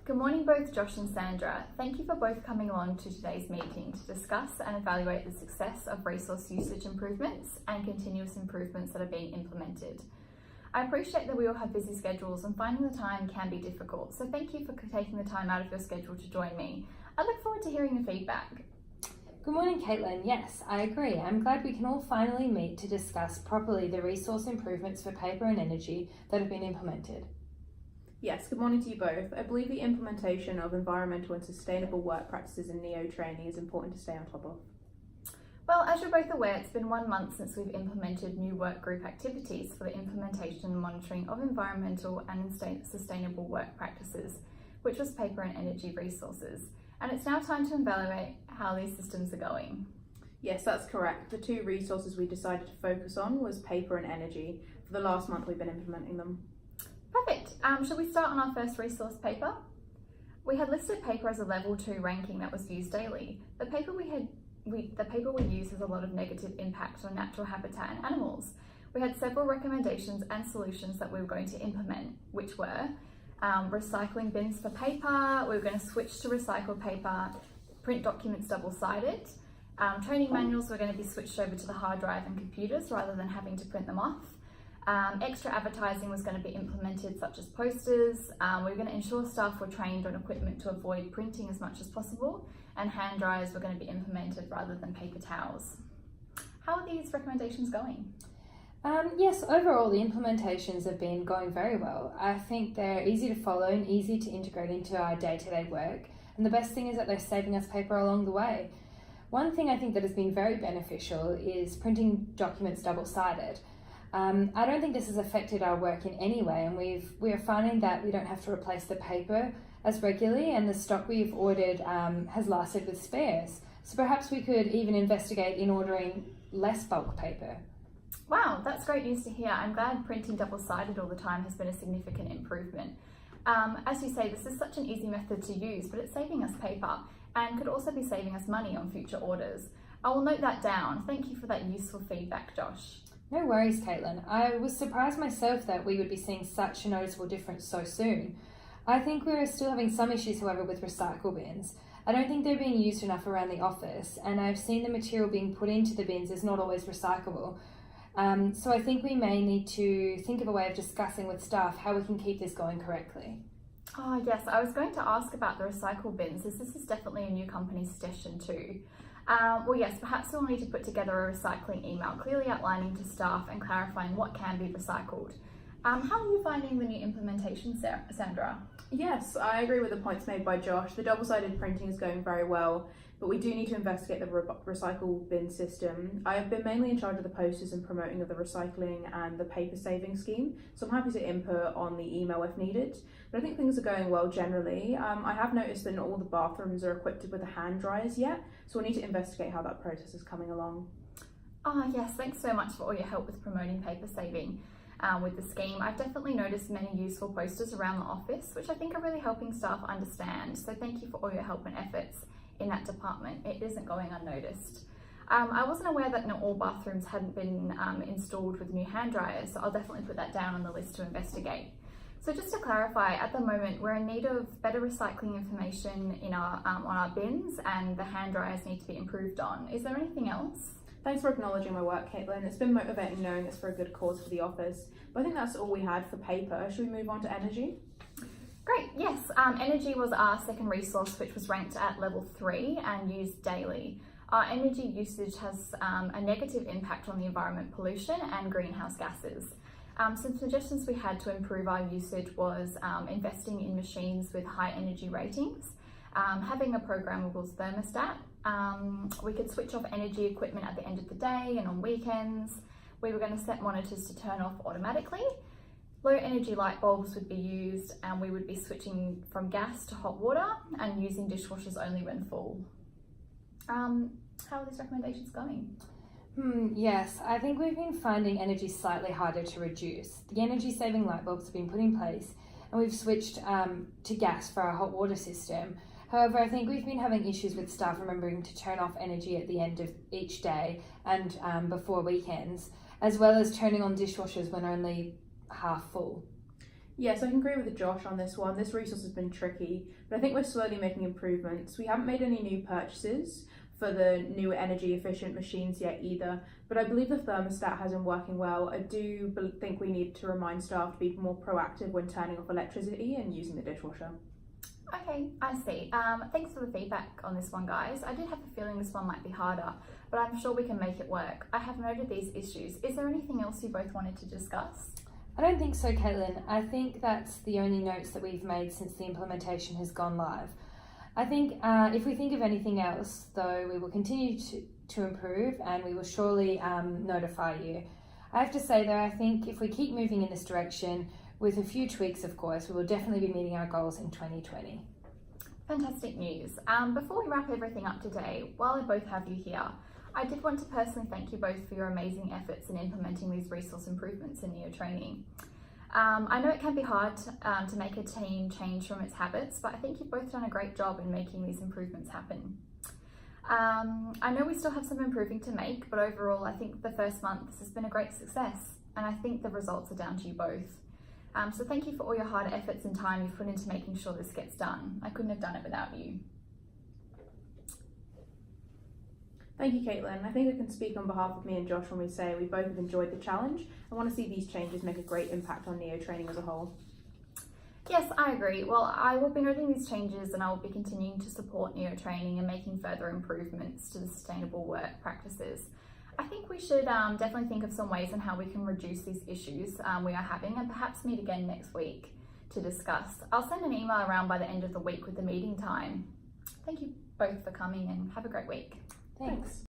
Good morning both Josh and Sandra. Thank you for both coming along to today's meeting to discuss and evaluate the success of resource usage improvements and continuous improvements that are being implemented. I appreciate that we all have busy schedules and finding the time can be difficult, so thank you for taking the time out of your schedule to join me. I look forward to hearing your feedback. Good morning, Caitlin. Yes, I agree. I'm glad we can all finally meet to discuss properly the resource improvements for paper and energy that have been implemented. Yes, good morning to you both. I believe the implementation of environmental and sustainable work practices in NEO training is important to stay on top of. Well, as you're both aware, it's been 1 month since we've implemented new work group activities for the implementation and monitoring of environmental and sustainable work practices, which was paper and energy resources. And it's now time to evaluate how these systems are going. Yes, that's correct. The two resources we decided to focus on was paper and energy. For the last month we've been implementing them. Perfect. Shall we start on our first resource, paper? We had listed paper as a level 2 ranking that was used daily. The paper we use has a lot of negative impact on natural habitat and animals. We had several recommendations and solutions that we were going to implement, which were recycling bins for paper. We were going to switch to recycled paper, print documents double-sided. Training manuals were going to be switched over to the hard drive and computers rather than having to print them off. Extra advertising was going to be implemented, such as posters. We were going to ensure staff were trained on equipment to avoid printing as much as possible, and hand dryers were going to be implemented rather than paper towels. How are these recommendations going? Yes, overall the implementations have been going very well. I think they're easy to follow and easy to integrate into our day-to-day work, and the best thing is that they're saving us paper along the way. One thing I think that has been very beneficial is printing documents double-sided. I don't think this has affected our work in any way, and we are finding that we don't have to replace the paper as regularly, and the stock we've ordered has lasted with spares. So perhaps we could even investigate in ordering less bulk paper. Wow, that's great news to hear. I'm glad printing double-sided all the time has been a significant improvement. As you say, this is such an easy method to use, but it's saving us paper and could also be saving us money on future orders. I will note that down. Thank you for that useful feedback, Josh. No worries, Caitlin. I was surprised myself that we would be seeing such a noticeable difference so soon. I think we're still having some issues, however, with recycle bins. I don't think they're being used enough around the office, and I've seen the material being put into the bins is not always recyclable. So I think we may need to think of a way of discussing with staff how we can keep this going correctly. Oh yes, I was going to ask about the recycle bins, as this is definitely a new company suggestion too. Well yes, perhaps we'll need to put together a recycling email clearly outlining to staff and clarifying what can be recycled. How are you finding the new implementation, Sandra? Yes, I agree with the points made by Josh. The double-sided printing is going very well, but we do need to investigate the recycle bin system. I have been mainly in charge of the posters and promoting of the recycling and the paper saving scheme, so I'm happy to input on the email if needed. But I think things are going well generally. I have noticed that not all the bathrooms are equipped with the hand dryers yet, so we'll need to investigate how that process is coming along. Oh yes, thanks so much for all your help with promoting paper saving. With the scheme, I've definitely noticed many useful posters around the office, which I think are really helping staff understand. So thank you for all your help and efforts in that department. It isn't going unnoticed. I wasn't aware that not all bathrooms hadn't been installed with new hand dryers, so I'll definitely put that down on the list to investigate. So just to clarify, at the moment we're in need of better recycling information in our on our bins, and the hand dryers need to be improved on. Is there anything else? Thanks for acknowledging my work, Caitlin. It's been motivating knowing it's for a good cause for the office. But I think that's all we had for paper. Should we move on to energy? Great, yes. Energy was our second resource, which was ranked at level 3 and used daily. Our energy usage has a negative impact on the environment, pollution and greenhouse gases. Some suggestions we had to improve our usage was investing in machines with high energy ratings, having a programmable thermostat. We could switch off energy equipment at the end of the day and on weekends. We were going to set monitors to turn off automatically. Low energy light bulbs would be used, and we would be switching from gas to hot water and using dishwashers only when full. How are these recommendations going? Yes, I think we've been finding energy slightly harder to reduce. The energy saving light bulbs have been put in place, and we've switched to gas for our hot water system. However, I think we've been having issues with staff remembering to turn off energy at the end of each day and before weekends, as well as turning on dishwashers when only half full. Yes, I can agree with Josh on this one. This resource has been tricky, but I think we're slowly making improvements. We haven't made any new purchases for the new energy efficient machines yet either, but I believe the thermostat has been working well. I do think we need to remind staff to be more proactive when turning off electricity and using the dishwasher. Okay, I see. Thanks for the feedback on this one, guys. I did have a feeling this one might be harder, but I'm sure we can make it work. I have noted these issues. Is there anything else you both wanted to discuss? I don't think so, Caitlin. I think that's the only notes that we've made since the implementation has gone live. I think if we think of anything else, though, we will continue to improve and we will surely notify you. I have to say, though, I think if we keep moving in this direction, with a few tweaks, of course, we will definitely be meeting our goals in 2020. Fantastic news. Before we wrap everything up today, while I both have you here, I did want to personally thank you both for your amazing efforts in implementing these resource improvements in NEO training. I know it can be hard to make a team change from its habits, but I think you've both done a great job in making these improvements happen. I know we still have some improving to make, but overall I think the first month this has been a great success, and I think the results are down to you both. So thank you for all your hard efforts and time you've put into making sure this gets done. I couldn't have done it without you. Thank you, Caitlin. I think I can speak on behalf of me and Josh when we say we both have enjoyed the challenge and want to see these changes make a great impact on NEO training as a whole. Yes, I agree. Well, I will be noting these changes and I will be continuing to support NEO training and making further improvements to the sustainable work practices. I think we should definitely think of some ways on how we can reduce these issues we are having and perhaps meet again next week to discuss. I'll send an email around by the end of the week with the meeting time. Thank you both for coming and have a great week. Thanks.